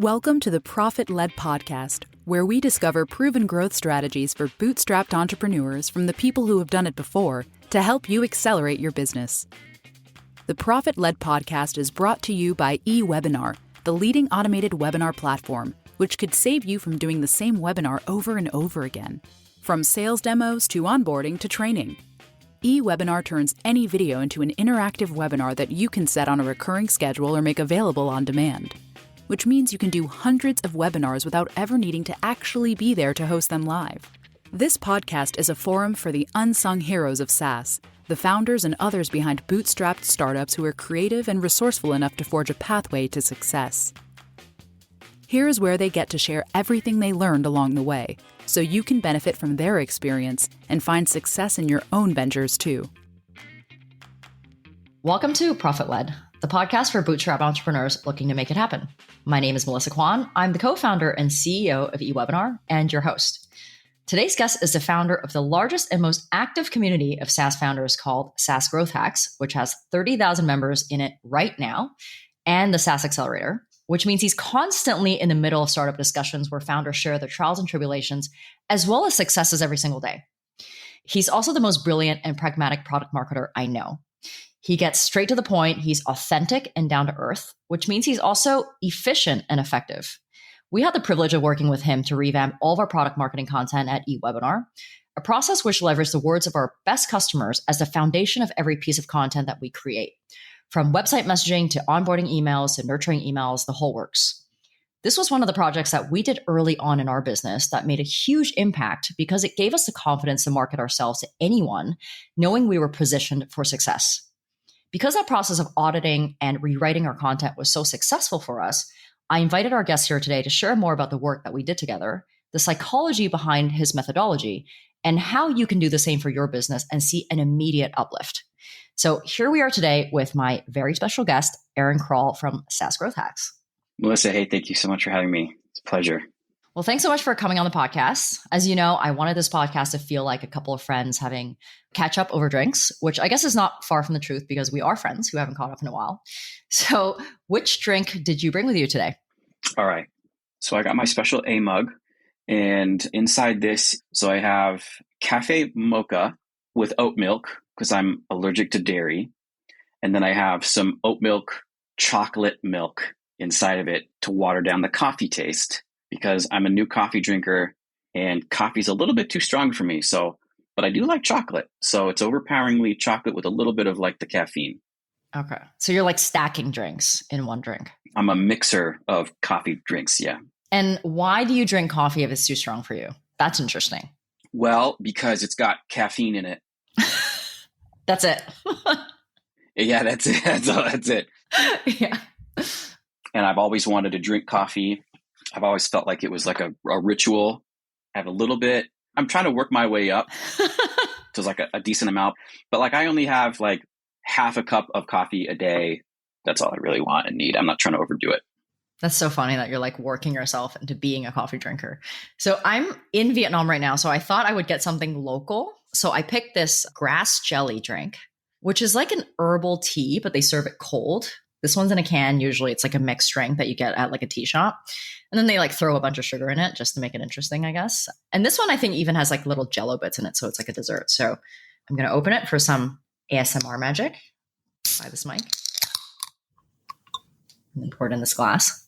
Welcome to the ProfitLed podcast, where we discover proven growth strategies for bootstrapped entrepreneurs from the people who have done it before to help you accelerate your business. The ProfitLed podcast is brought to you by eWebinar, the leading automated webinar platform, which could save you from doing the same webinar over and over again. From sales demos to onboarding to training, eWebinar turns any video into an interactive webinar that you can set on a recurring schedule or make available on demand, which means you can do hundreds of webinars without ever needing to actually be there to host them live. This podcast is a forum for the unsung heroes of SaaS, the founders and others behind bootstrapped startups who are creative and resourceful enough to forge a pathway to success. Here is where they get to share everything they learned along the way, so you can benefit from their experience and find success in your own ventures too. Welcome to ProfitLed, the podcast for bootstrap entrepreneurs looking to make it happen. My name is Melissa Kwan. I'm the co-founder and CEO of eWebinar and your host. Today's guest is the founder of the largest and most active community of SaaS founders called SaaS Growth Hacks, which has 30,000 members in it right now, and the SaaS Accelerator, which means he's constantly in the middle of startup discussions where founders share their trials and tribulations, as well as successes every single day. He's also the most brilliant and pragmatic product marketer I know. He gets straight to the point, he's authentic and down to earth, which means he's also efficient and effective. We had the privilege of working with him to revamp all of our product marketing content at eWebinar, a process which leveraged the words of our best customers as the foundation of every piece of content that we create. From website messaging to onboarding emails to nurturing emails, the whole works. This was one of the projects that we did early on in our business that made a huge impact because it gave us the confidence to market ourselves to anyone, knowing we were positioned for success. Because that process of auditing and rewriting our content was so successful for us, I invited our guest here today to share more about the work that we did together, the psychology behind his methodology, and how you can do the same for your business and see an immediate uplift. So here we are today with my very special guest, Aaron Krall from SaaS Growth Hacks. Melissa, hey, thank you so much for having me. It's a pleasure. Well, thanks so much for coming on the podcast. As you know, I wanted this podcast to feel like a couple of friends having catch up over drinks, which I guess is not far from the truth because we are friends who haven't caught up in a while. So which drink did you bring with you today? All right. So I got my special A mug, and inside this, so I have cafe mocha with oat milk because I'm allergic to dairy. And then I have some oat milk chocolate milk inside of it to water down the coffee taste, because I'm a new coffee drinker and coffee's a little bit too strong for me. But I do like chocolate. So it's overpoweringly chocolate with a little bit of like the caffeine. Okay. So you're like stacking drinks in one drink. I'm a mixer of coffee drinks. Yeah. And why do you drink coffee if it's too strong for you? That's interesting. Well, because it's got caffeine in it. That's it. Yeah, that's it. That's it. Yeah. And I've always wanted to drink coffee. I've always felt like it was like a ritual. I have a little bit. I'm trying to work my way up to like a decent amount. But like I only have like half a cup of coffee a day. That's all I really want and need. I'm not trying to overdo it. That's so funny that you're like working yourself into being a coffee drinker. So I'm in Vietnam right now. So I thought I would get something local. So I picked this grass jelly drink, which is like an herbal tea, but they serve it cold. This one's in a can. Usually it's like a mixed drink that you get at like a tea shop. And then they like throw a bunch of sugar in it just to make it interesting, I guess. And this one I think even has like little jello bits in it. So it's like a dessert. So I'm going to open it for some ASMR magic by this mic. And then pour it in this glass.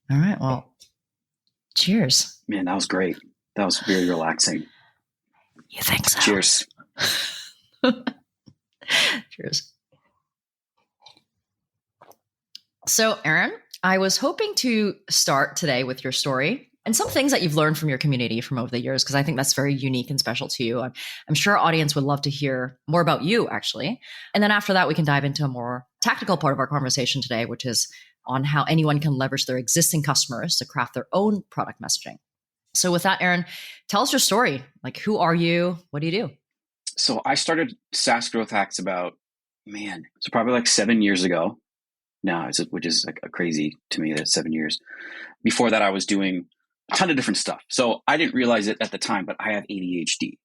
All right. Well, cheers. Man, that was great. That was very relaxing. You think so? Cheers. Cheers. So, Aaron, I was hoping to start today with your story and some things that you've learned from your community from over the years, because I think that's very unique and special to you. I'm sure our audience would love to hear more about you, actually. And then after that, we can dive into a more tactical part of our conversation today, which is on how anyone can leverage their existing customers to craft their own product messaging. So with that, Aaron, tell us your story. Like, who are you? What do you do? So I started SaaS Growth Hacks so probably like 7 years ago now, which is like crazy to me that 7 years. Before that, I was doing a ton of different stuff. So I didn't realize it at the time, but I have ADHD.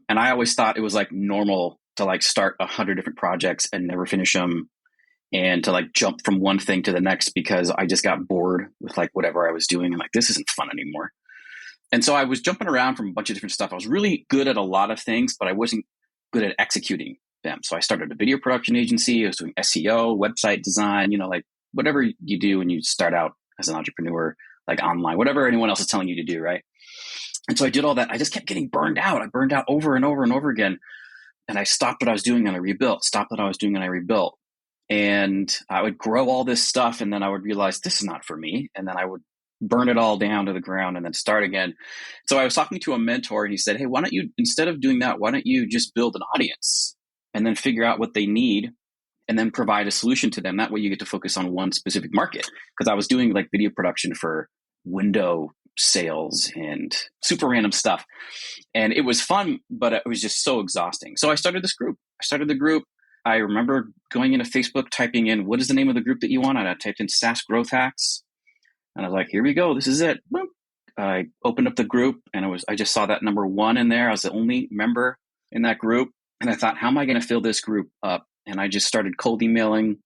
And I always thought it was like normal to like start 100 different projects and never finish them, and to like jump from one thing to the next because I just got bored with like whatever I was doing and like, this isn't fun anymore. And so I was jumping around from a bunch of different stuff. I was really good at a lot of things, but I wasn't good at executing them. So I started a video production agency. I was doing SEO, website design, like whatever you do when you start out as an entrepreneur, like online, whatever anyone else is telling you to do, right? And so I did all that. I just kept getting burned out. I burned out over and over and over again. And I stopped what I was doing and I rebuilt, stopped what I was doing and I rebuilt. And I would grow all this stuff. And then I would realize this is not for me. And then I would burn it all down to the ground and then start again. So I was talking to a mentor and he said, hey, why don't you, instead of doing that, why don't you just build an audience and then figure out what they need and then provide a solution to them? That way you get to focus on one specific market. Because I was doing like video production for window sales and super random stuff. And it was fun, but it was just so exhausting. So I started this group. I remember going into Facebook, typing in, what is the name of the group that you want? And I typed in SaaS Growth Hacks. And I was like, here we go. This is it. Boom. I opened up the group and I just saw that number 1 in there. I was the only member in that group. And I thought, how am I going to fill this group up? And I just started cold emailing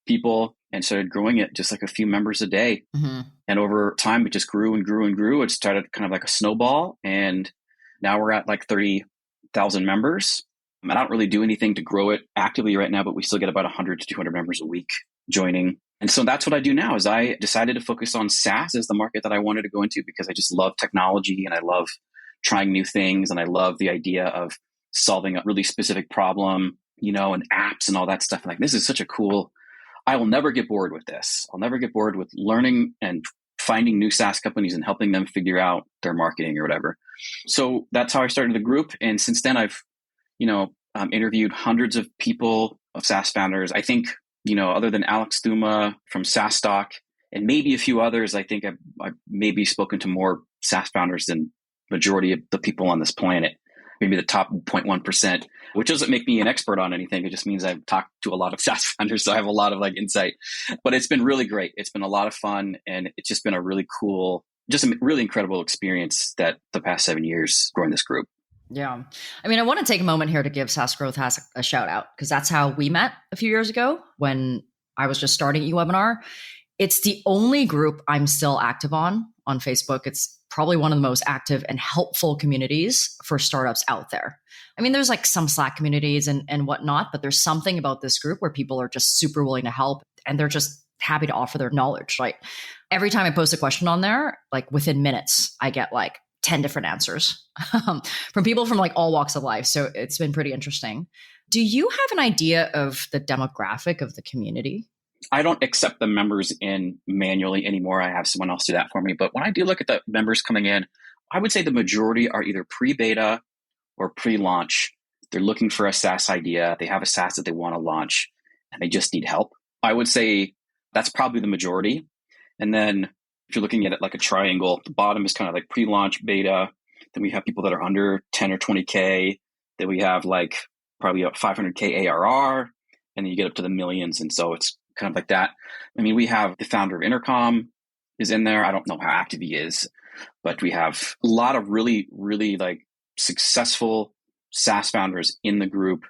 people and started growing it just like a few members a day. Mm-hmm. And over time, it just grew and grew and grew. It started kind of like a snowball. And now we're at like 30,000 members. I don't really do anything to grow it actively right now, but we still get about 100 to 200 members a week joining. And so that's what I do now is I decided to focus on SaaS as the market that I wanted to go into because I just love technology and I love trying new things. And I love the idea of solving a really specific problem, and apps and all that stuff. Like, this is such a cool, I will never get bored with this. I'll never get bored with learning and finding new SaaS companies and helping them figure out their marketing or whatever. So that's how I started the group. And since then I've, interviewed hundreds of people, of SaaS founders. I think, other than Alex Thuma from SaaS Stock and maybe a few others, I think I've maybe spoken to more SaaS founders than majority of the people on this planet, maybe the top 0.1%, which doesn't make me an expert on anything. It just means I've talked to a lot of SaaS founders. So I have a lot of like insight, but it's been really great. It's been a lot of fun. And it's just been a really cool, just a really incredible experience that the past 7 years growing this group. Yeah. I mean, I want to take a moment here to give SaaS Growth Hacks a shout out because that's how we met a few years ago when I was just starting eWebinar. It's the only group I'm still active on Facebook. It's probably one of the most active and helpful communities for startups out there. I mean, there's like some Slack communities and whatnot, but there's something about this group where people are just super willing to help and they're just happy to offer their knowledge. Like every time I post a question on there, like within minutes, I get like 10 different answers from people from like all walks of life. So it's been pretty interesting. Do you have an idea of the demographic of the community? I don't accept the members in manually anymore. I have someone else do that for me. But when I do look at the members coming in, I would say the majority are either pre-beta or pre-launch. They're looking for a SaaS idea. They have a SaaS that they want to launch and they just need help. I would say that's probably the majority. And then if you're looking at it like a triangle, the bottom is kind of like pre-launch beta. Then we have people that are under 10 or 20K. Then we have like probably a 500K ARR. And then you get up to the millions. And so it's kind of like that. I mean, we have the founder of Intercom is in there. I don't know how active he is, but we have a lot of really, really like successful SaaS founders in the group.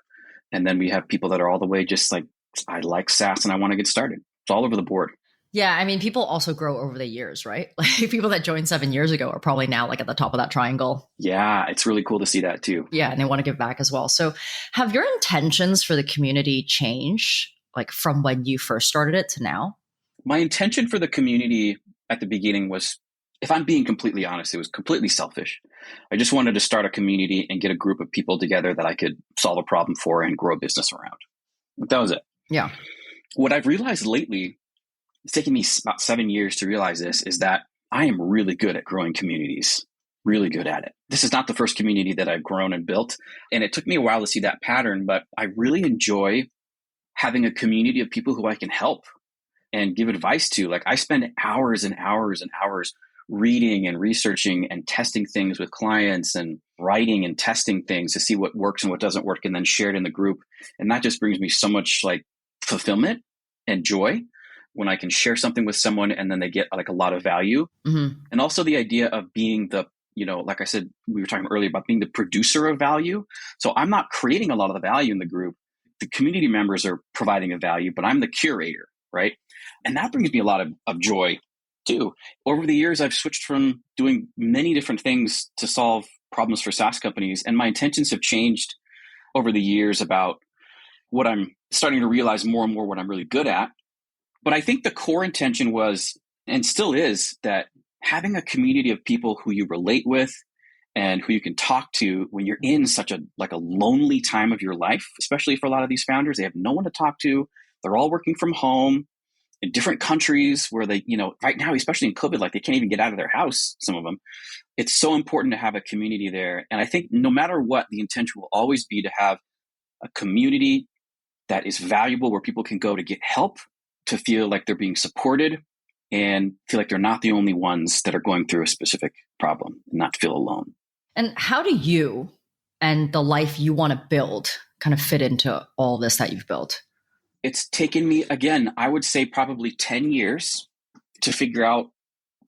And then we have people that are all the way just like, I like SaaS and I want to get started. It's all over the board. Yeah. I mean, people also grow over the years, right? Like people that joined 7 years ago are probably now like at the top of that triangle. Yeah. It's really cool to see that too. Yeah. And they want to give back as well. So have your intentions for the community changed like from when you first started it to now? My intention for the community at the beginning was, if I'm being completely honest, it was completely selfish. I just wanted to start a community and get a group of people together that I could solve a problem for and grow a business around. That was it. Yeah. What I've realized lately, it's taken me about 7 years to realize this, is that I am really good at growing communities, really good at it. This is not the first community that I've grown and built. And it took me a while to see that pattern, but I really enjoy having a community of people who I can help and give advice to. Like I spend hours and hours and hours reading and researching and testing things with clients and writing and testing things to see what works and what doesn't work and then share it in the group. And that just brings me so much like fulfillment and joy when I can share something with someone and then they get like a lot of value. Mm-hmm. And also the idea of being the like I said, we were talking earlier about being the producer of value. So I'm not creating a lot of the value in the group. The community members are providing a value, but I'm the curator, right? And that brings me a lot of joy too. Over the years, I've switched from doing many different things to solve problems for SaaS companies. And my intentions have changed over the years about what I'm starting to realize more and more what I'm really good at. But I think the core intention was, and still is, that having a community of people who you relate with and who you can talk to when you're in such a lonely time of your life, especially for a lot of these founders, they have no one to talk to. They're all working from home in different countries where they, right now, especially in COVID, like they can't even get out of their house, some of them. It's so important to have a community there. And I think no matter what, the intention will always be to have a community that is valuable, where people can go to get help, to feel like they're being supported, and feel like they're not the only ones that are going through a specific problem, and not feel alone. And how do you and the life you want to build kind of fit into all this that you've built? It's taken me, again, I would say probably 10 years to figure out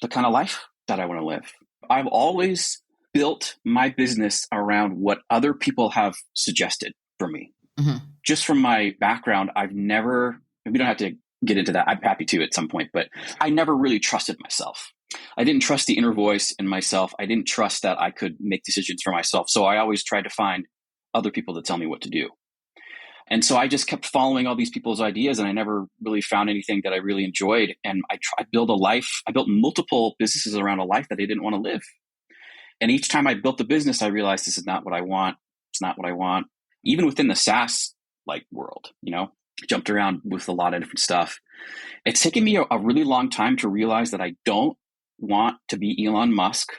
the kind of life that I want to live. I've always built my business around what other people have suggested for me. Mm-hmm. Just from my background, I've never, we don't have to get into that. I'm happy to at some point, but I never really trusted myself. I didn't trust the inner voice in myself. I didn't trust that I could make decisions for myself. So I always tried to find other people to tell me what to do. And so I just kept following all these people's ideas, and I never really found anything that I really enjoyed. And I built multiple businesses around a life that I didn't want to live. And each time I built the business, I realized this is not what I want. It's not what I want. Even within the SaaS world, jumped around with a lot of different stuff. It's taken me a really long time to realize that I don't want to be Elon Musk.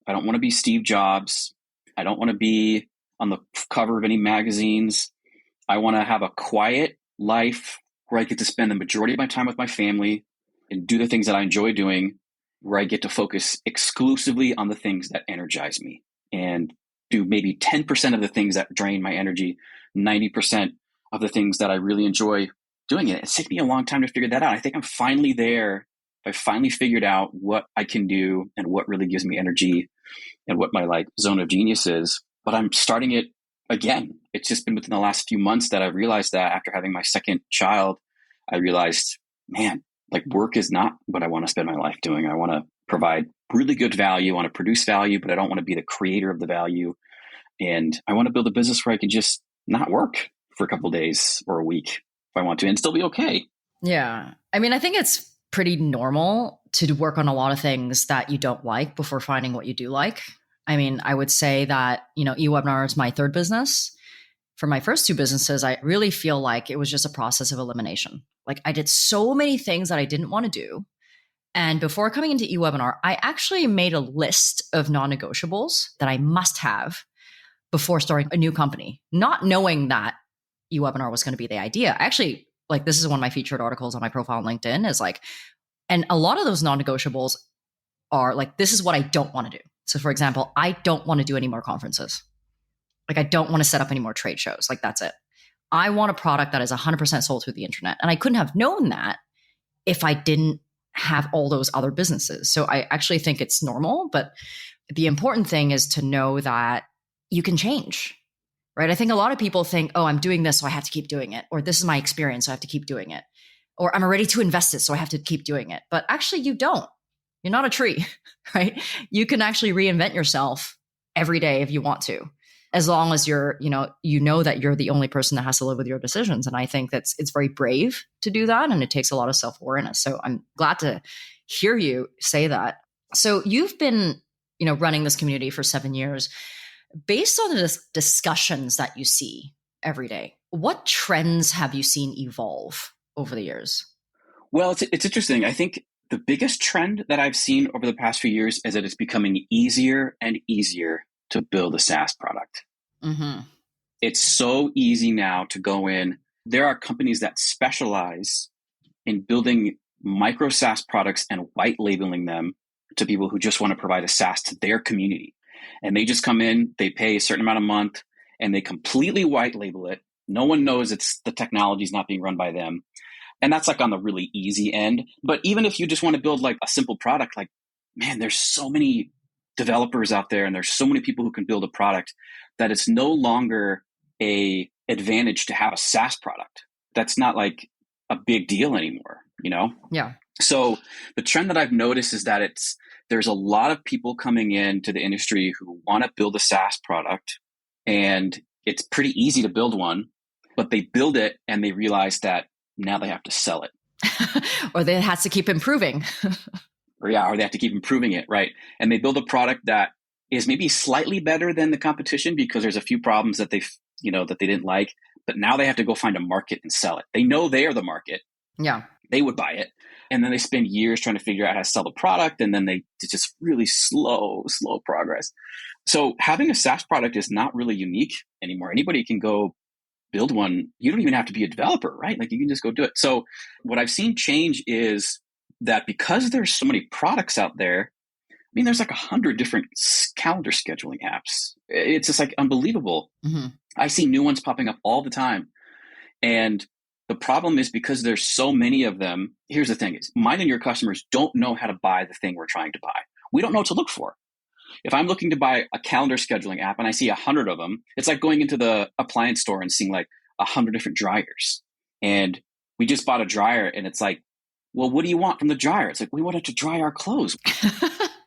I don't want to be Steve Jobs. I don't want to be on the cover of any magazines. I want to have a quiet life where I get to spend the majority of my time with my family and do the things that I enjoy doing, where I get to focus exclusively on the things that energize me and do maybe 10% of the things that drain my energy, 90% of the things that I really enjoy doing it. It's taken me a long time to figure that out. I think I'm finally there. I finally figured out what I can do and what really gives me energy and what my zone of genius is. But I'm starting it again. It's just been within the last few months that I've realized that after having my second child, I realized, man, work is not what I want to spend my life doing. I want to provide really good value. I want to produce value, but I don't want to be the creator of the value. And I want to build a business where I can just not work for a couple of days or a week if I want to, and still be okay. Yeah. I mean, I think it's pretty normal to work on a lot of things that you don't like before finding what you do like. I mean, I would say that, eWebinar is my third business. For my first two businesses, I really feel like it was just a process of elimination. I did so many things that I didn't want to do. And before coming into eWebinar, I actually made a list of non-negotiables that I must have before starting a new company, not knowing that eWebinar was going to be the idea. Actually, this is one of my featured articles on my profile on LinkedIn is and a lot of those non-negotiables are this is what I don't want to do. So for example, I don't want to do any more conferences. I don't want to set up any more trade shows. That's it. I want a product that is 100% sold through the internet. And I couldn't have known that if I didn't have all those other businesses. So I actually think it's normal, but the important thing is to know that you can change, right? I think a lot of people think, oh, I'm doing this, so I have to keep doing it. Or this is my experience, so I have to keep doing it. Or I'm ready to invest it, so I have to keep doing it. But actually you don't. You're not a tree, right? You can actually reinvent yourself every day if you want to, as long as you're, you know that you're the only person that has to live with your decisions. And I think it's very brave to do that. And it takes a lot of self-awareness. So I'm glad to hear you say that. So you've been, running this community for 7 years. Based on the discussions that you see every day, what trends have you seen evolve over the years? Well, it's interesting. I think the biggest trend that I've seen over the past few years is that it's becoming easier and easier to build a SaaS product. Mm-hmm. It's so easy now to go in. There are companies that specialize in building micro SaaS products and white labeling them to people who just want to provide a SaaS to their community. And they just come in, they pay a certain amount a month, and they completely white label it. No one knows the technology is not being run by them. And that's on the really easy end. But even if you just want to build a simple product, man, there's so many developers out there and there's so many people who can build a product that it's no longer a advantage to have a SaaS product. That's not like a big deal anymore, you know? Yeah. So the trend that I've noticed is that there's a lot of people coming into the industry who want to build a SaaS product, and it's pretty easy to build one, but they build it and they realize that now they have to sell it. Or they have to keep improving. Or they have to keep improving it, right? And they build a product that is maybe slightly better than the competition because there's a few problems that they didn't like, but now they have to go find a market and sell it. They know they are the market. Yeah. They would buy it. And then they spend years trying to figure out how to sell the product. And then it's just really slow progress. So having a SaaS product is not really unique anymore. Anybody can go build one. You don't even have to be a developer, right? Like you can just go do it. So what I've seen change is that because there's so many products out there, I mean, there's like 100 different calendar scheduling apps. It's just like unbelievable. Mm-hmm. I see new ones popping up all the time. And the problem is because there's so many of them, here's the thing is mine and your customers don't know how to buy the thing we're trying to buy. We don't know what to look for. If I'm looking to buy a calendar scheduling app and I see 100 of them, it's like going into the appliance store and seeing like 100 different dryers. And we just bought a dryer and it's like, well, what do you want from the dryer? It's like, we want it to dry our clothes.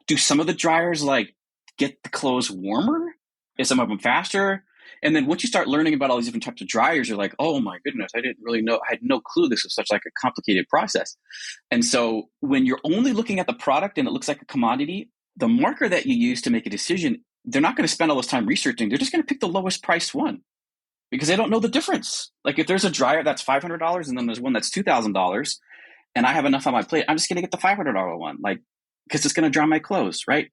Do some of the dryers like get the clothes warmer? Is some of them faster? And then once you start learning about all these different types of dryers, you're like, oh my goodness, I didn't really know. I had no clue this was such like a complicated process. And so when you're only looking at the product and it looks like a commodity, the marker that you use to make a decision, they're not going to spend all this time researching. They're just going to pick the lowest priced one because they don't know the difference. Like if there's a dryer that's $500 and then there's one that's $2,000 and I have enough on my plate, I'm just going to get the $500 one, like, because it's going to dry my clothes, right?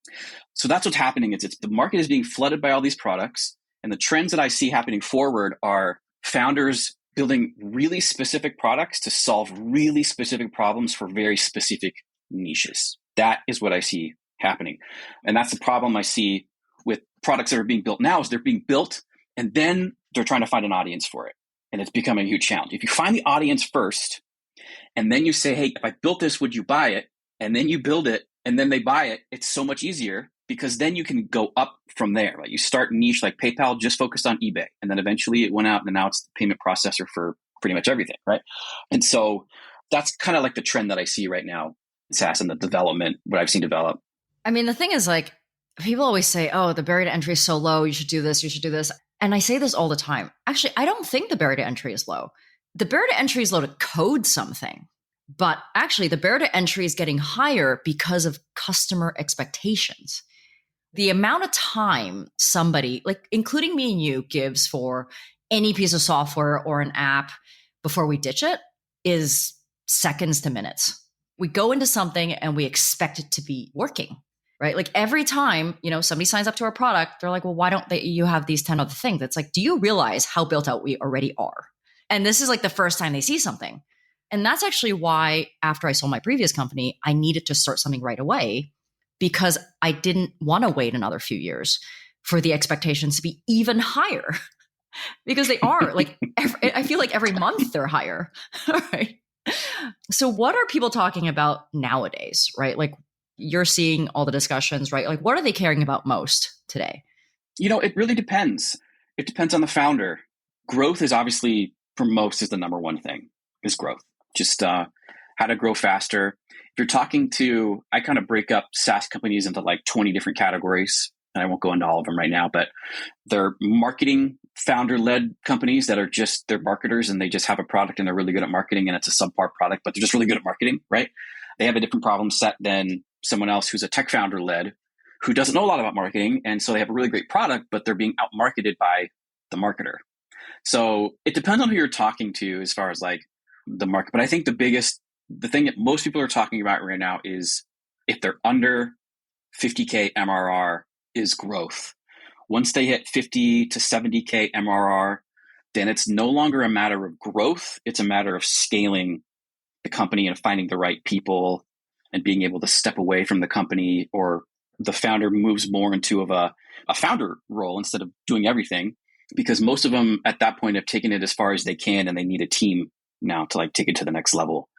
So that's what's happening. It's the market is being flooded by all these products. And the trends that I see happening forward are founders building really specific products to solve really specific problems for very specific niches. That is what I see happening. And that's the problem I see with products that are being built now is they're being built and then they're trying to find an audience for it. And it's becoming a huge challenge. If you find the audience first, and then you say, hey, if I built this, would you buy it? And then you build it and then they buy it. It's so much easier because then you can go up from there. Right? You start niche like PayPal just focused on eBay. And then eventually it went out and now it's the payment processor for pretty much everything. Right. And so that's kind of like the trend that I see right now in SaaS and the development, what I've seen develop. I mean, the thing is like, people always say, oh, the barrier to entry is so low. You should do this. You should do this. And I say this all the time. Actually, I don't think the barrier to entry is low. The barrier to entry is low to code something. But actually, the barrier to entry is getting higher because of customer expectations. The amount of time somebody, like including me and you, gives for any piece of software or an app before we ditch it is seconds to minutes. We go into something and we expect it to be working, right? Like every time, somebody signs up to our product, they're like, well, why don't you have these 10 other things? It's like, do you realize how built out we already are? And this is like the first time they see something. And that's actually why after I sold my previous company, I needed to start something right away because I didn't want to wait another few years for the expectations to be even higher because they are like, I feel like every month they're higher. Right. So what are people talking about nowadays, right? Like you're seeing all the discussions, right? Like what are they caring about most today? It really depends. It depends on the founder. Growth is obviously for most is the number one thing is growth. Just how to grow faster. If you're talking to, I kind of break up SaaS companies into like 20 different categories. And I won't go into all of them right now, but they're marketing founder-led companies that are just, they're marketers and they just have a product and they're really good at marketing and it's a subpar product, but they're just really good at marketing, right? They have a different problem set than someone else who's a tech founder-led who doesn't know a lot about marketing. And so they have a really great product, but they're being out-marketed by the marketer. So it depends on who you're talking to as far as like the market. But I think the thing that most people are talking about right now is if they're under 50K MRR is growth. Once they hit 50 to 70K MRR, then it's no longer a matter of growth. It's a matter of scaling the company and finding the right people and being able to step away from the company, or the founder moves more into a founder role instead of doing everything, because most of them at that point have taken it as far as they can and they need a team now to like take it to the next level.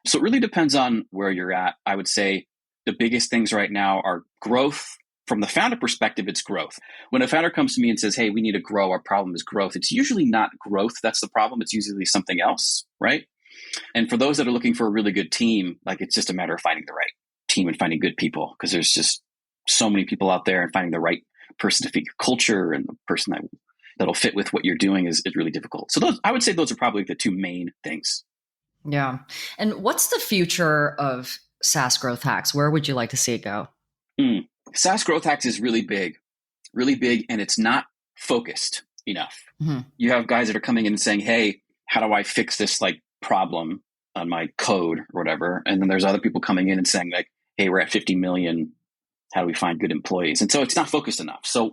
So it really depends on where you're at. I would say the biggest things right now are growth from the founder perspective, it's growth. When a founder comes to me and says, hey, we need to grow, our problem is growth, it's usually not growth that's the problem. It's usually something else, right? And for those that are looking for a really good team, like it's just a matter of finding the right team and finding good people, because there's just so many people out there, and finding the right person to fit your culture and the person that'll fit with what you're doing is really difficult. So I would say those are probably the two main things. Yeah. And what's the future of SaaS Growth Hacks? Where would you like to see it go? SaaS Growth Hacks is really big, and it's not focused enough. Mm-hmm. You have guys that are coming in and saying, hey, how do I fix this problem on my code or whatever? And then there's other people coming in and saying hey, we're at 50 million. How do we find good employees? And so it's not focused enough. So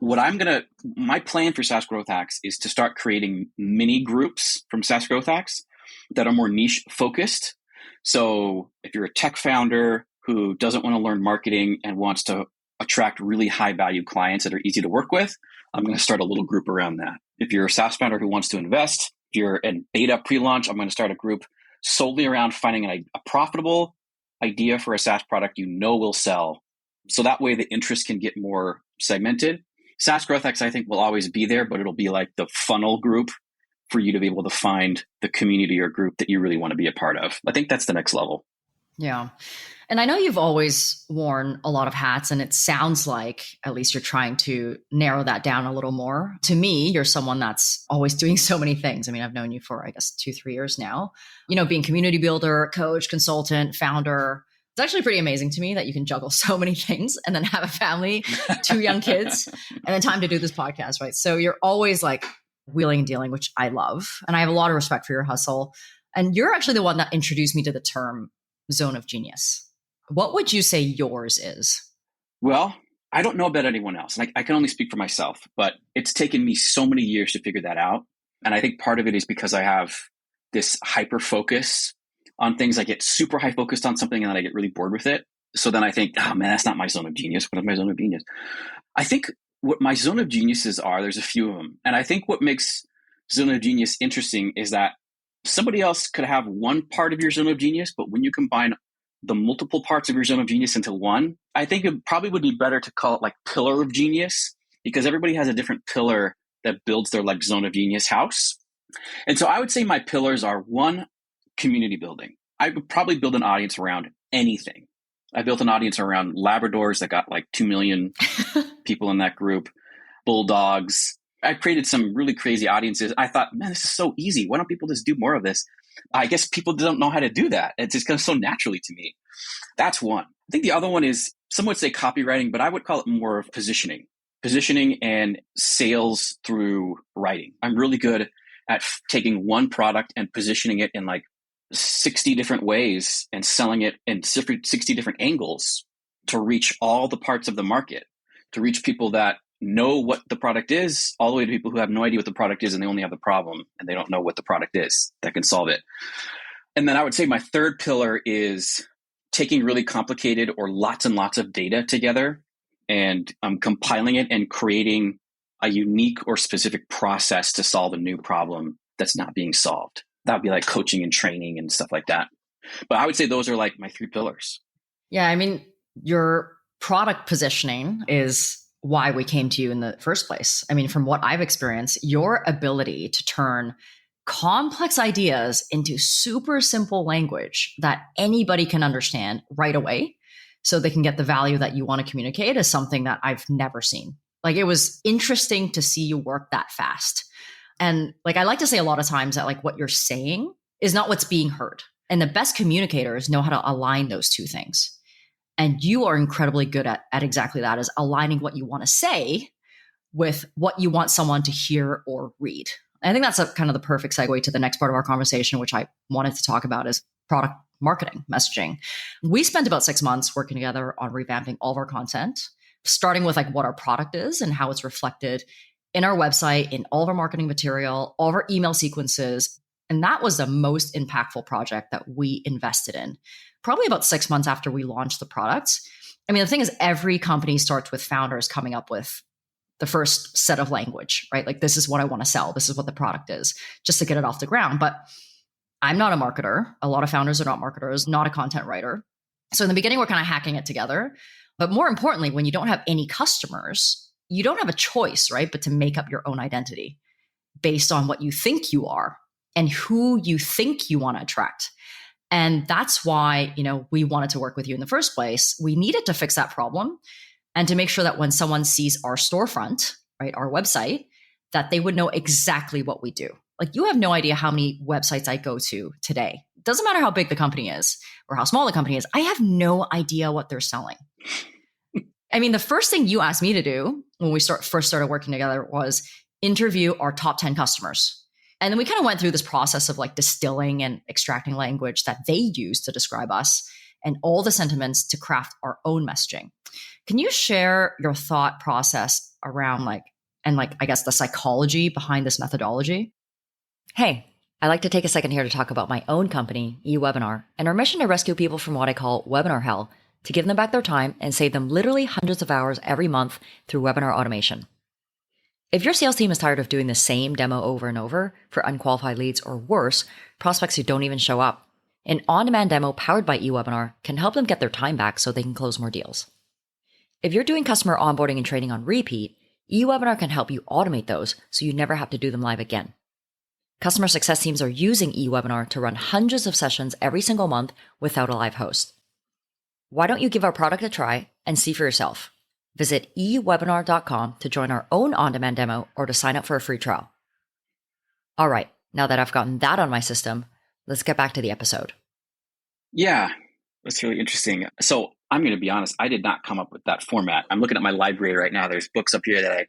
my plan for SaaS Growth Hacks is to start creating mini groups from SaaS Growth Hacks that are more niche focused. So if you're a tech founder who doesn't want to learn marketing and wants to attract really high value clients that are easy to work with, I'm going to start a little group around that. If you're a SaaS founder who wants to invest, if you're in beta pre-launch, I'm going to start a group solely around finding a profitable idea for a SaaS product will sell. So that way the interest can get more segmented. SaaS Growth Hacks, I think, will always be there, but it'll be like the funnel group for you to be able to find the community or group that you really want to be a part of. I think that's the next level. Yeah. And I know you've always worn a lot of hats, and it sounds like at least you're trying to narrow that down a little more. To me, you're someone that's always doing so many things. I mean, I've known you for, 2-3 years now, being community builder, coach, consultant, founder. It's actually pretty amazing to me that you can juggle so many things and then have a family, 2 young kids, and then time to do this podcast, right? So you're always wheeling and dealing, which I love. And I have a lot of respect for your hustle. And you're actually the one that introduced me to the term zone of genius. What would you say yours is? Well, I don't know about anyone else. I can only speak for myself, but it's taken me so many years to figure that out. And I think part of it is because I have this hyper focus on things. I get super high focused on something and then I get really bored with it. So then I think, oh man, that's not my zone of genius. What is my zone of genius? I think what my zone of geniuses are, there's a few of them. And I think what makes zone of genius interesting is that somebody else could have one part of your zone of genius, but when you combine the multiple parts of your zone of genius into one, I think it probably would be better to call it pillar of genius, because everybody has a different pillar that builds their zone of genius house. And so I would say my pillars are: 1, community building. I would probably build an audience around anything. I built an audience around Labradors that got 2 million people in that group, bulldogs. I created some really crazy audiences. I thought, man, this is so easy. Why don't people just do more of this? I guess people don't know how to do that. It just comes so naturally to me. That's one. I think the other one is, some would say copywriting, but I would call it more of positioning and sales through writing. I'm really good at taking one product and positioning it in 60 different ways and selling it in 60 different angles to reach all the parts of the market, to reach people that know what the product is, all the way to people who have no idea what the product is and they only have the problem and they don't know what the product is that can solve it. And then I would say my third pillar is taking really complicated or lots and lots of data together and compiling it and creating a unique or specific process to solve a new problem that's not being solved. That would be coaching and training and stuff like that. But I would say those are my 3 pillars. Yeah. I mean, your product positioning is why we came to you in the first place. I mean, from what I've experienced, your ability to turn complex ideas into super simple language that anybody can understand right away so they can get the value that you want to communicate is something that I've never seen. It was interesting to see you work that fast. And I like to say a lot of times that what you're saying is not what's being heard. And the best communicators know how to align those two things. And you are incredibly good at exactly that, is aligning what you want to say with what you want someone to hear or read. And I think that's kind of the perfect segue to the next part of our conversation, which I wanted to talk about, is product marketing messaging. We spent about 6 months working together on revamping all of our content, starting with what our product is and how it's reflected in our website, in all of our marketing material, all of our email sequences. And that was the most impactful project that we invested in, probably about 6 months after we launched the products. I mean, the thing is, every company starts with founders coming up with the first set of language, right? This is what I want to sell. This is what the product is, just to get it off the ground. But I'm not a marketer. A lot of founders are not marketers, not a content writer. So in the beginning, we're kind of hacking it together. But more importantly, when you don't have any customers, you don't have a choice, right? But to make up your own identity based on what you think you are and who you think you want to attract. And that's why, we wanted to work with you in the first place. We needed to fix that problem and to make sure that when someone sees our storefront, right, our website, that they would know exactly what we do. Like, you have no idea how many websites I go to today. It doesn't matter how big the company is or how small the company is. I have no idea what they're selling. I mean, the first thing you asked me to do when we first started working together was interview our top 10 customers. And then we kind of went through this process of like distilling and extracting language that they use to describe us and all the sentiments to craft our own messaging. Can you share your thought process around I guess the psychology behind this methodology? Hey, I'd like to take a second here to talk about my own company, eWebinar, and our mission to rescue people from what I call webinar hell, to give them back their time and save them literally hundreds of hours every month through webinar automation. If your sales team is tired of doing the same demo over and over for unqualified leads or worse, prospects who don't even show up, an on-demand demo powered by eWebinar can help them get their time back so they can close more deals. If you're doing customer onboarding and training on repeat, eWebinar can help you automate those so you never have to do them live again. Customer success teams are using eWebinar to run hundreds of sessions every single month without a live host. Why don't you give our product a try and see for yourself? Visit ewebinar.com to join our own on-demand demo or to sign up for a free trial. All right, now that I've gotten that on my system, let's get back to the episode. Yeah, that's really interesting. So I'm going to be honest, I did not come up with that format. I'm looking at my library right now. There's books up here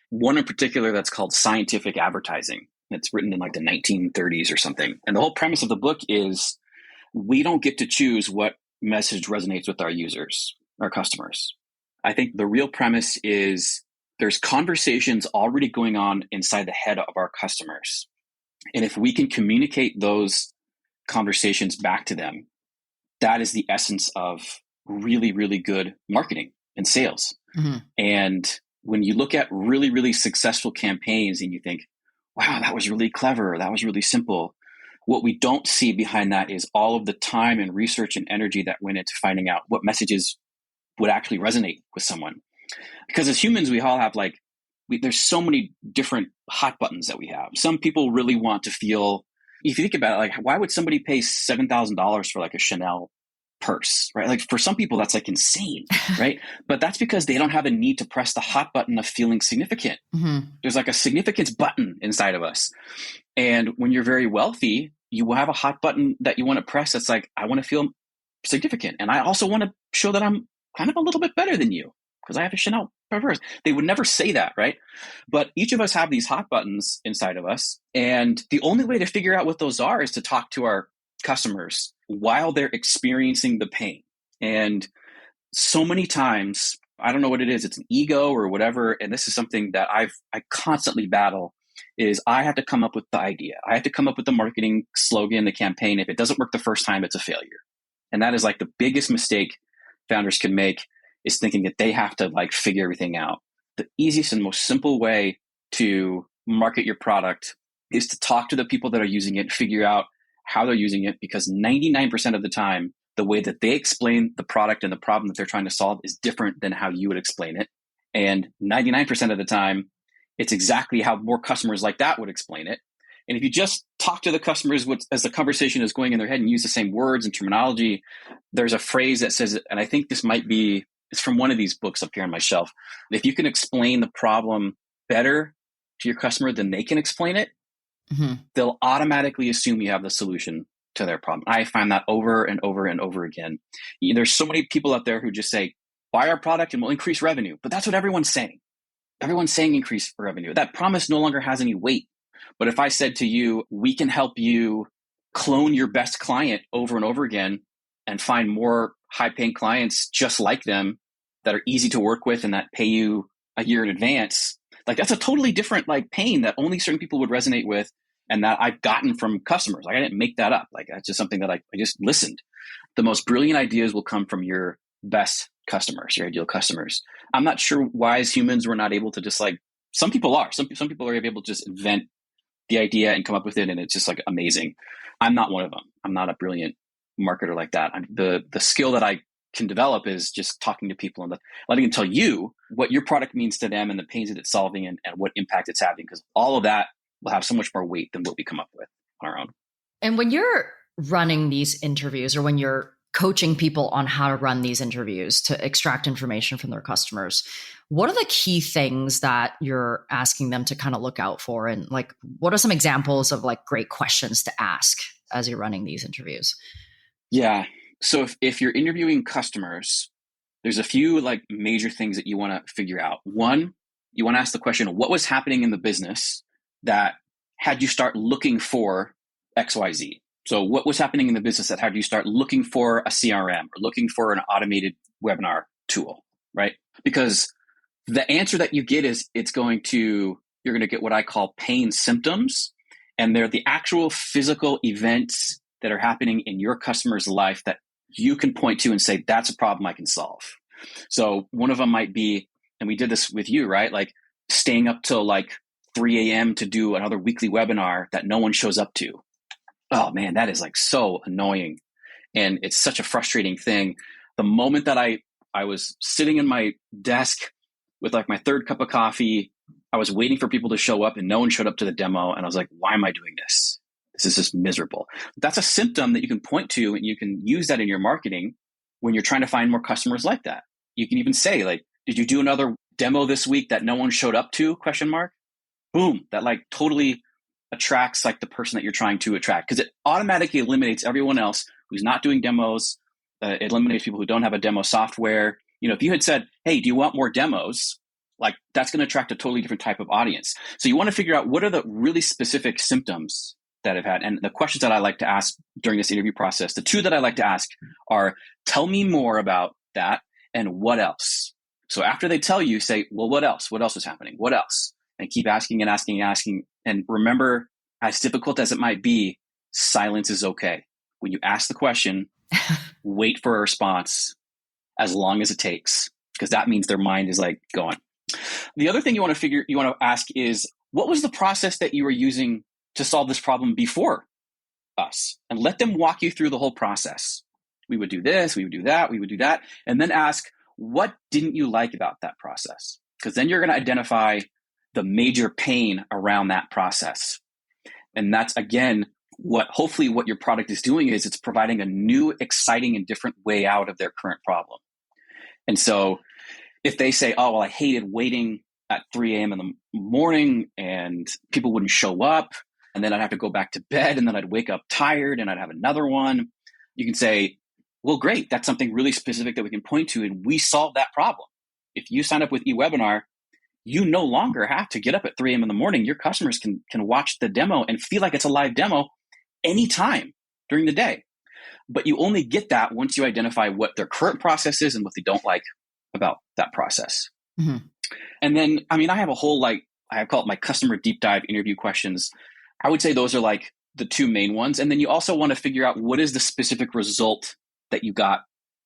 one in particular that's called Scientific Advertising. It's written in like the 1930s or something. And the whole premise of the book is we don't get to choose what message resonates with our users, our customers. I think the real premise is there's conversations already going on inside the head of our customers. And if we can communicate those conversations back to them, that is the essence of really, really good marketing and sales. Mm-hmm. And when you look at really, really successful campaigns and you think, wow, that was really clever, that was really simple, what we don't see behind that is all of the time and research and energy that went into finding out what messages would actually resonate with someone. Because as humans, we all have there's so many different hot buttons that we have. Some people really want to feel, if you think about it, why would somebody pay $7,000 for a Chanel purse, right? For some people, that's insane, right? But that's because they don't have a need to press the hot button of feeling significant. Mm-hmm. There's a significance button inside of us. And when you're very wealthy, you will have a hot button that you want to press. That's I want to feel significant. And I also want to show that I'm kind of a little bit better than you because I have a Chanel purse. They would never say that, right? But each of us have these hot buttons inside of us. And the only way to figure out what those are is to talk to our customers while they're experiencing the pain. And so many times, I don't know what it is, it's an ego or whatever. And this is something that I constantly battle is I have to come up with the idea. I have to come up with the marketing slogan, the campaign. If it doesn't work the first time, it's a failure. And that is the biggest mistake founders can make, is thinking that they have to figure everything out. The easiest and most simple way to market your product is to talk to the people that are using it, figure out how they're using it, because 99% of the time, the way that they explain the product and the problem that they're trying to solve is different than how you would explain it. And 99% of the time, it's exactly how more customers like that would explain it. And if you just talk to the customers as the conversation is going in their head and use the same words and terminology, there's a phrase that says, and I think this it's from one of these books up here on my shelf. If you can explain the problem better to your customer than they can explain it, mm-hmm. they'll automatically assume you have the solution to their problem. I find that over and over and over again. There's so many people out there who just say, buy our product and we'll increase revenue. But that's what everyone's saying. Everyone's saying increase revenue. That promise no longer has any weight. But if I said to you, we can help you clone your best client over and over again and find more high-paying clients just like them that are easy to work with and that pay you a year in advance, that's a totally different pain that only certain people would resonate with and that I've gotten from customers. I didn't make that up. That's just something that I just listened. The most brilliant ideas will come from your best customers, your ideal customers. I'm not sure why as humans we're not able to just some people are. Some people are able to just invent the idea and come up with it and it's just amazing. I'm not one of them. I'm not a brilliant marketer like that. The skill that I can develop is just talking to people and letting them tell you what your product means to them and the pains that it's solving and what impact it's having, because all of that will have so much more weight than what we come up with on our own. And when you're running these interviews, or when you're coaching people on how to run these interviews to extract information from their customers, what are the key things that you're asking them to kind of look out for? And like, what are some examples of like great questions to ask as you're running these interviews? Yeah. So if you're interviewing customers, there's a few like major things that you want to figure out. One, you want to ask the question, what was happening in the business that had you start looking for XYZ? So what was happening in the business that had you start looking for a CRM or looking for an automated webinar tool, right? Because the answer that you get is you're going to get what I call pain symptoms. And they're the actual physical events that are happening in your customer's life that you can point to and say, that's a problem I can solve. So one of them might be, and we did this with you, right? Like staying up till like 3 a.m. to do another weekly webinar that no one shows up to. Oh man, that is like so annoying. And it's such a frustrating thing. The moment that I was sitting in my desk with like my third cup of coffee, I was waiting for people to show up and no one showed up to the demo. And I was like, why am I doing this? This is just miserable. That's a symptom that you can point to, and you can use that in your marketing when you're trying to find more customers like that. You can even say like, did you do another demo this week that no one showed up to? ? Boom. That like totally attracts like the person that you're trying to attract, because it automatically eliminates everyone else who's not doing demos. It eliminates people who don't have a demo software. If you had said, hey, do you want more demos? Like that's going to attract a totally different type of audience. So you want to figure out what are the really specific symptoms that I've had. And the questions that I like to ask during this interview process, the two that I like to ask are, tell me more about that and what else? So after they tell you, say, well, what else? What else is happening? What else? And keep asking and asking and asking. And remember, as difficult as it might be, silence is okay. When you ask the question, wait for a response as long as it takes, because that means their mind is like going. The other thing you want to ask is, what was the process that you were using to solve this problem before us? And let them walk you through the whole process. We would do this, we would do that, we would do that. And then ask, what didn't you like about that process? Because then you're going to identify the major pain around that process. And that's, again, hopefully what your product is doing is it's providing a new, exciting, and different way out of their current problem. And so if they say, oh, well, I hated waiting at 3 a.m. in the morning and people wouldn't show up, and then I'd have to go back to bed, and then I'd wake up tired and I'd have another one, you can say, well, great, that's something really specific that we can point to, and we solve that problem. If you sign up with eWebinar, you no longer have to get up at 3 a.m. in the morning. Your customers can watch the demo and feel like it's a live demo anytime during the day. But you only get that once you identify what their current process is and what they don't like about that process. Mm-hmm. And then, I have a whole, I call it my customer deep dive interview questions. I would say those are like the two main ones. And then you also want to figure out what is the specific result that you got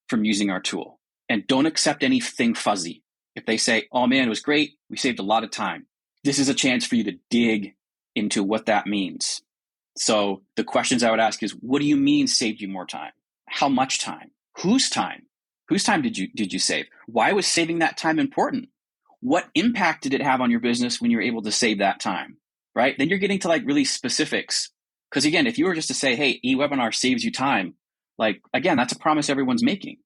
from using our tool. And don't accept anything fuzzy. If they say, oh man, it was great, we saved a lot of time, this is a chance for you to dig into what that means. So the questions I would ask is, what do you mean saved you more time? How much time? Whose time? Whose time did you save? Why was saving that time important? What impact did it have on your business when you were able to save that time, right? Then you're getting to like really specifics. Because again, if you were just to say, hey, eWebinar saves you time, like, again, that's a promise everyone's making.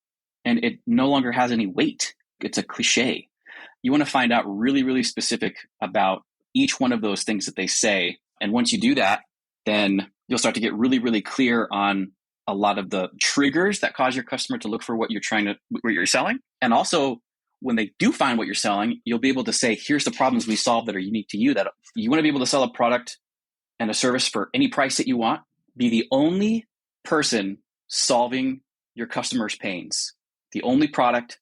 And it no longer has any weight. It's a cliche. You want to find out really, really specific about each one of those things that they say. And once you do that, then you'll start to get really, really clear on a lot of the triggers that cause your customer to look for what you're selling. And also, when they do find what you're selling, you'll be able to say, here's the problems we solve that are unique to you. That you want to be able to sell a product and a service for any price that you want. Be the only person solving your customers' pains. The only product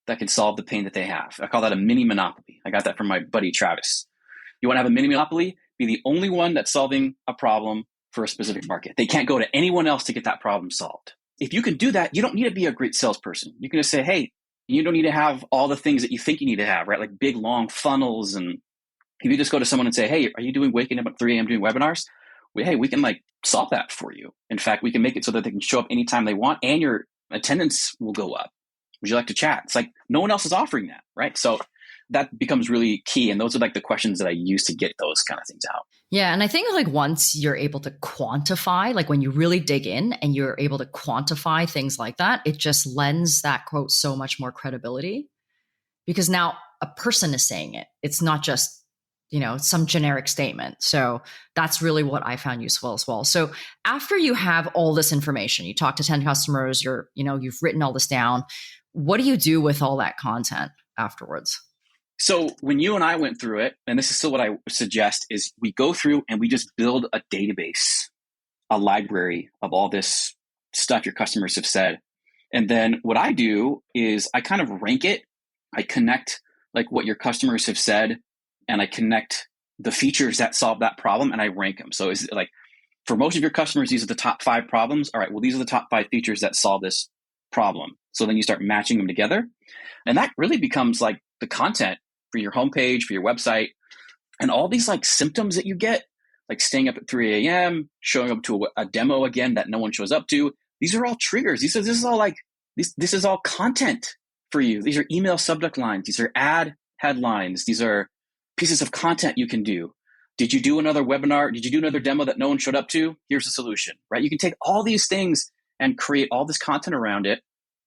that can solve the pain that they have. I call that a mini monopoly. I got that from my buddy Travis. You want to have a mini monopoly? Be the only one that's solving a problem for a specific market. They can't go to anyone else to get that problem solved. If you can do that, you don't need to be a great salesperson. You can just say, hey, you don't need to have all the things that you think you need to have, right? Like big, long funnels. And if you just go to someone and say, hey, are you waking up at 3 a.m. doing webinars? Hey, we can solve that for you. In fact, we can make it so that they can show up anytime they want and your attendance will go up. Would you like to chat? It's like no one else is offering that, right? So that becomes really key. And those are like the questions that I use to get those kind of things out. Yeah. And I think like once you're able to quantify, like when you really dig in and you're able to quantify things like that, it just lends that quote so much more credibility because now a person is saying it. It's not just, some generic statement. So that's really what I found useful as well. So after you have all this information, you talk to 10 customers, you've written all this down. What do you do with all that content afterwards? So when you and I went through it, and this is still what I suggest, is we go through and we just build a database, a library of all this stuff your customers have said. And then what I do is I kind of rank it. I connect like what your customers have said, and I connect the features that solve that problem, and I rank them. So is it like for most of your customers, these are the top 5 problems. All right, well, these are the top 5 features that solve this problem. So then you start matching them together. And that really becomes like the content for your homepage, for your website, and all these like symptoms that you get, like staying up at 3 a.m., showing up to a demo again that no one shows up to. These are all triggers. This is all content for you. These are email subject lines. These are ad headlines. These are pieces of content you can do. Did you do another webinar? Did you do another demo that no one showed up to? Here's the solution, right? You can take all these things and create all this content around it.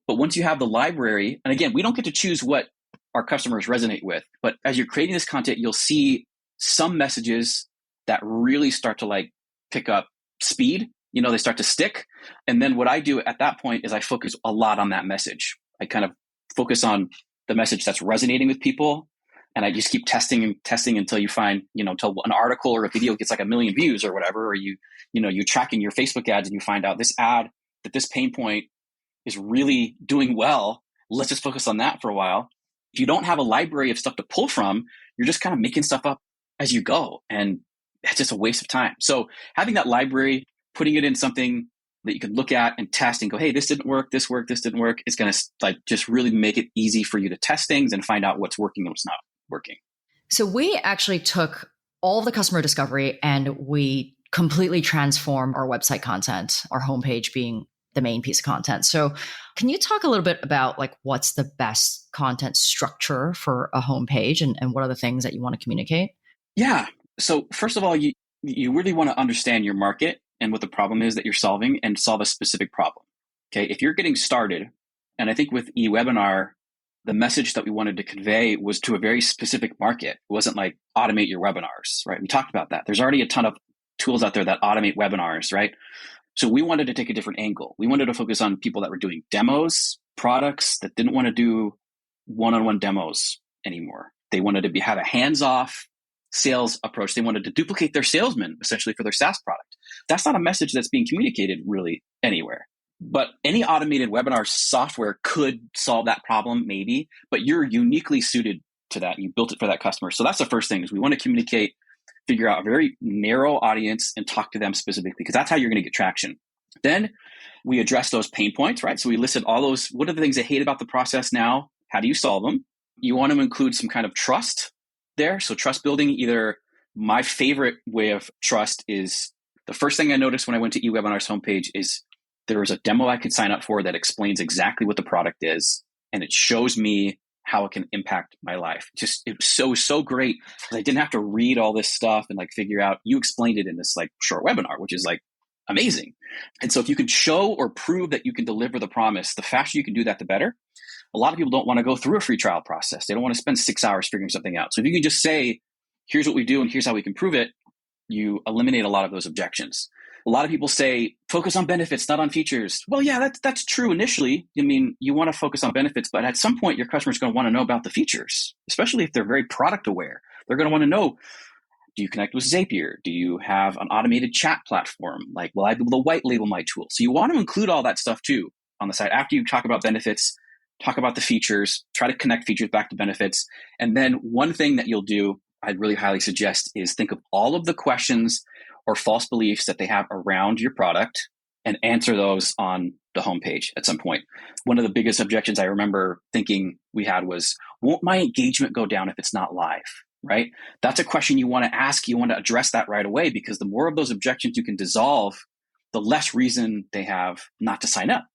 But once you have the library, and again, we don't get to choose what our customers resonate with, but as you're creating this content, you'll see some messages that really start to like pick up speed. They start to stick. And then what I do at that point is I focus a lot on that message. I kind of focus on the message that's resonating with people. And I just keep testing and testing until you find, until an article or a video gets like 1 million views or whatever, or you're tracking your Facebook ads and you find out this ad, that this pain point is really doing well. Let's just focus on that for a while. If you don't have a library of stuff to pull from, you're just kind of making stuff up as you go. And it's just a waste of time. So having that library, putting it in something that you can look at and test and go, hey, this didn't work, this worked, this didn't work, is going to like just really make it easy for you to test things and find out what's working and what's not working. So we actually took all the customer discovery and we completely transformed our website content, our homepage being the main piece of content. So can you talk a little bit about like what's the best content structure for a homepage and what are the things that you want to communicate? Yeah. So first of all, you really want to understand your market and what the problem is that you're solving and solve a specific problem. Okay. If you're getting started, and I think with eWebinar, the message that we wanted to convey was to a very specific market. It wasn't like automate your webinars, right? We talked about that. There's already a ton of tools out there that automate webinars, right? So we wanted to take a different angle. We wanted to focus on people that were doing demos, products that didn't want to do one-on-one demos anymore. They wanted to have a hands-off sales approach. They wanted to duplicate their salesmen essentially for their SaaS product. That's not a message that's being communicated really anywhere. But any automated webinar software could solve that problem maybe, but you're uniquely suited to that. You built it for that customer. So that's the first thing is we want to communicate, figure out a very narrow audience and talk to them specifically because that's how you're going to get traction. Then we address those pain points, right? So we listed all those, what are the things they hate about the process now? How do you solve them? You want to include some kind of trust there. So trust building, either my favorite way of trust is the first thing I noticed when I went to eWebinar's homepage is there was a demo I could sign up for that explains exactly what the product is. And it shows me how it can impact my life. It was so great because I didn't have to read all this stuff and like figure out, you explained it in this like short webinar, which is like amazing. And so if you can show or prove that you can deliver the promise, the faster you can do that, the better. A lot of people don't want to go through a free trial process. They don't want to spend 6 hours figuring something out. So if you can just say, here's what we do and here's how we can prove it, you eliminate a lot of those objections. A lot of people say, focus on benefits, not on features. Well, yeah, that's true initially. I mean, you want to focus on benefits, but at some point, your customer's going to want to know about the features, especially if they're very product aware. They're going to want to know, do you connect with Zapier? Do you have an automated chat platform? Like, will I be able to white label my tool? So you want to include all that stuff too on the site. After you talk about benefits, talk about the features, try to connect features back to benefits. And then one thing that you'll do, I'd really highly suggest, is think of all of the questions or false beliefs that they have around your product and answer those on the homepage at some point. One of the biggest objections I remember thinking we had was, won't my engagement go down if it's not live, right? That's a question you want to ask. You want to address that right away because the more of those objections you can dissolve, the less reason they have not to sign up.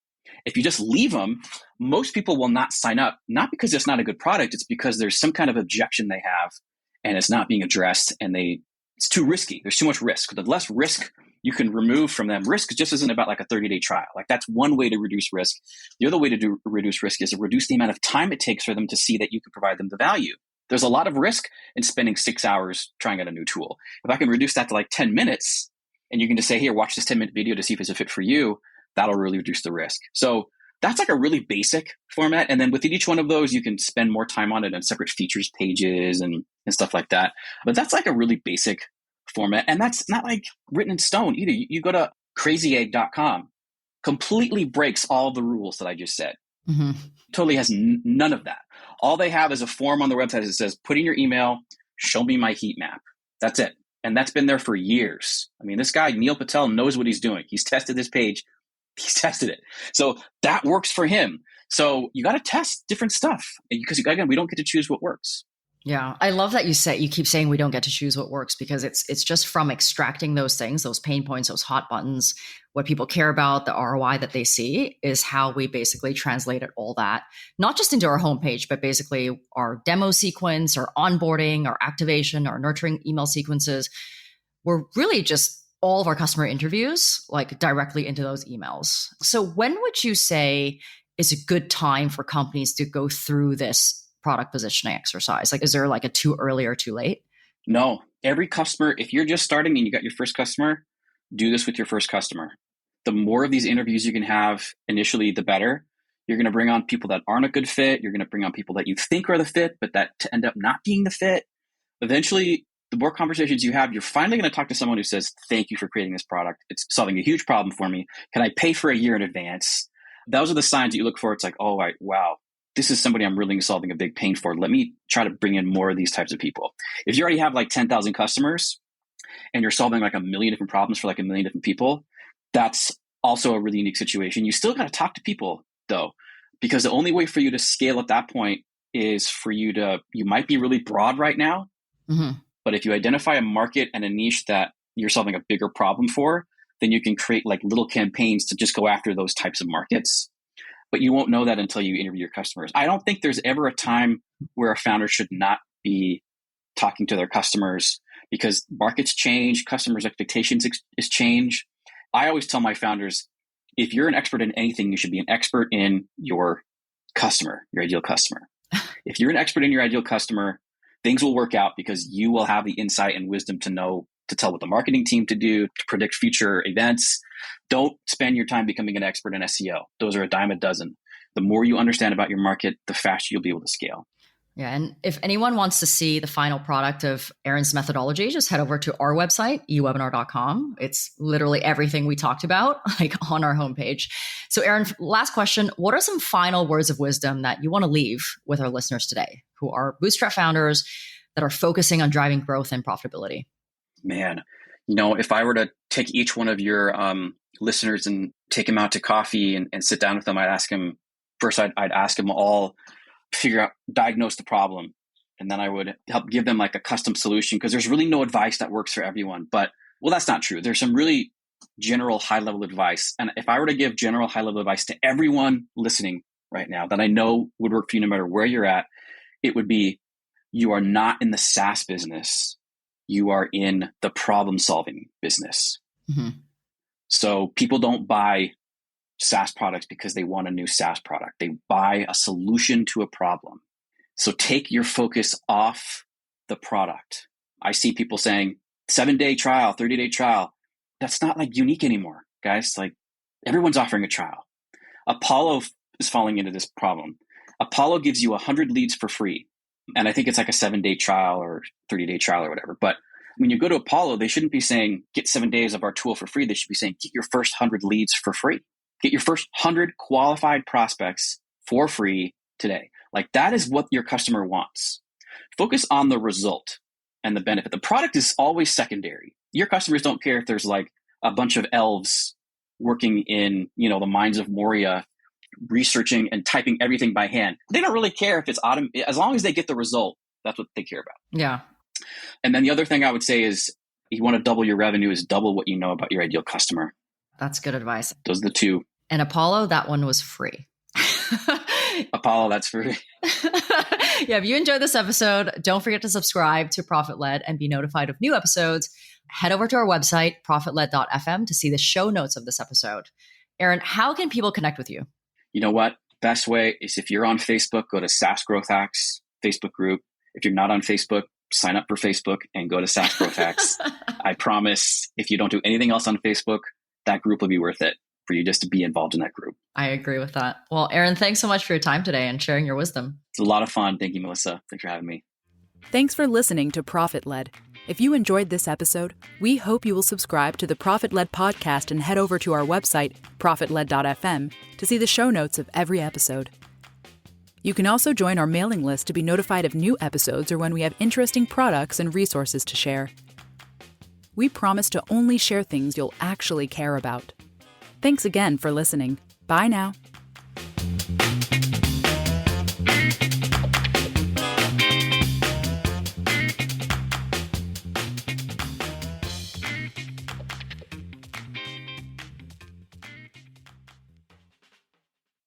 If you just leave them, most people will not sign up, not because it's not a good product, it's because there's some kind of objection they have and it's not being addressed and it's too risky. There's too much risk. The less risk you can remove from them, risk just isn't about like a 30-day trial. Like that's one way to reduce risk. The other way to reduce risk is to reduce the amount of time it takes for them to see that you can provide them the value. There's a lot of risk in spending 6 hours trying out a new tool. If I can reduce that to like 10 minutes and you can just say, here, watch this 10-minute video to see if it's a fit for you, that'll really reduce the risk. So that's like a really basic format. And then within each one of those, you can spend more time on it and separate features pages and stuff like that. But that's like a really basic format. And that's not like written in stone either. You go to crazyegg.com, completely breaks all the rules that I just said. Mm-hmm. Totally has none of that. All they have is a form on the website that says, put in your email, show me my heat map. That's it. And that's been there for years. I mean, this guy, Neil Patel, knows what he's doing. He's tested this page. He's tested it. So that works for him. So you got to test different stuff because, again, we don't get to choose what works. Yeah. I love that you keep saying we don't get to choose what works, because it's just from extracting those things, those pain points, those hot buttons, what people care about, the ROI that they see is how we basically translated all that, not just into our homepage, but basically our demo sequence, our onboarding, our activation, our nurturing email sequences. We're really just all of our customer interviews, like directly into those emails. So when would you say is a good time for companies to go through this product positioning exercise? Like, is there like a too early or too late? No. Every customer, if you're just starting and you got your first customer, do this with your first customer. The more of these interviews you can have initially, the better. You're going to bring on people that aren't a good fit. You're going to bring on people that you think are the fit, but that to end up not being the fit. Eventually, the more conversations you have, you're finally going to talk to someone who says, thank you for creating this product. It's solving a huge problem for me. Can I pay for a year in advance? Those are the signs that you look for. It's like, oh, wow, this is somebody I'm really solving a big pain for. Let me try to bring in more of these types of people. If you already have like 10,000 customers and you're solving like a million different problems for like a million different people, that's also a really unique situation. You still got to talk to people though, because the only way for you to scale at that point is for you might be really broad right now. Mm-hmm. But if you identify a market and a niche that you're solving a bigger problem for, then you can create like little campaigns to just go after those types of markets. But you won't know that until you interview your customers. I don't think there's ever a time where a founder should not be talking to their customers, because markets change, customers' expectations is change. I always tell my founders, if you're an expert in anything, you should be an expert in your customer, your ideal customer. If you're an expert in your ideal customer, things will work out because you will have the insight and wisdom to tell what the marketing team to do, to predict future events. Don't spend your time becoming an expert in SEO. Those are a dime a dozen. The more you understand about your market, the faster you'll be able to scale. Yeah. And if anyone wants to see the final product of Aaron's methodology, just head over to our website, eWebinar.com. It's literally everything we talked about, like on our homepage. So Aaron, last question. What are some final words of wisdom that you want to leave with our listeners today who are bootstrap founders that are focusing on driving growth and profitability? Man, if I were to take each one of your listeners and take them out to coffee and sit down with them, I'd ask them all, diagnose the problem. And then I would help give them like a custom solution, because there's really no advice that works for everyone. But, well, that's not true. There's some really general high-level advice. And if I were to give general high-level advice to everyone listening right now that I know would work for you no matter where you're at, it would be, you are not in the SaaS business. You are in the problem-solving business. Mm-hmm. So people don't buy SaaS products because they want a new SaaS product. They buy a solution to a problem. So take your focus off the product. I see people saying 7-day trial, 30-day trial. That's not like unique anymore, guys. Like, everyone's offering a trial. Apollo is falling into this problem. Apollo gives you 100 leads for free. And I think it's like a 7-day trial or 30-day trial or whatever. But when you go to Apollo, they shouldn't be saying, get 7 days of our tool for free. They should be saying, get your first 100 leads for free. Get your first 100 qualified prospects for free today. Like, that is what your customer wants. Focus on the result and the benefit. The product is always secondary. Your customers don't care if there's like a bunch of elves working in, the mines of Moria, researching and typing everything by hand. They don't really care if it's as long as they get the result. That's what they care about. Yeah. And then the other thing I would say is, you want to double your revenue, is double what you know about your ideal customer. That's good advice. Those are the two. And Apollo, that one was free. Apollo, that's free. Yeah, if you enjoyed this episode, don't forget to subscribe to ProfitLed and be notified of new episodes. Head over to our website, profitled.fm, to see the show notes of this episode. Aaron, how can people connect with you? You know what? Best way is if you're on Facebook, go to SaaS Growth Hacks Facebook group. If you're not on Facebook, sign up for Facebook and go to SaaS Growth Hacks. I promise if you don't do anything else on Facebook, that group will be worth it for you just to be involved in that group. I agree with that. Well, Aaron, thanks so much for your time today and sharing your wisdom. It's a lot of fun. Thank you, Melissa. Thanks for having me. Thanks for listening to ProfitLed. If you enjoyed this episode, we hope you will subscribe to the ProfitLed podcast and head over to our website, profitled.fm, to see the show notes of every episode. You can also join our mailing list to be notified of new episodes or when we have interesting products and resources to share. We promise to only share things you'll actually care about. Thanks again for listening. Bye now.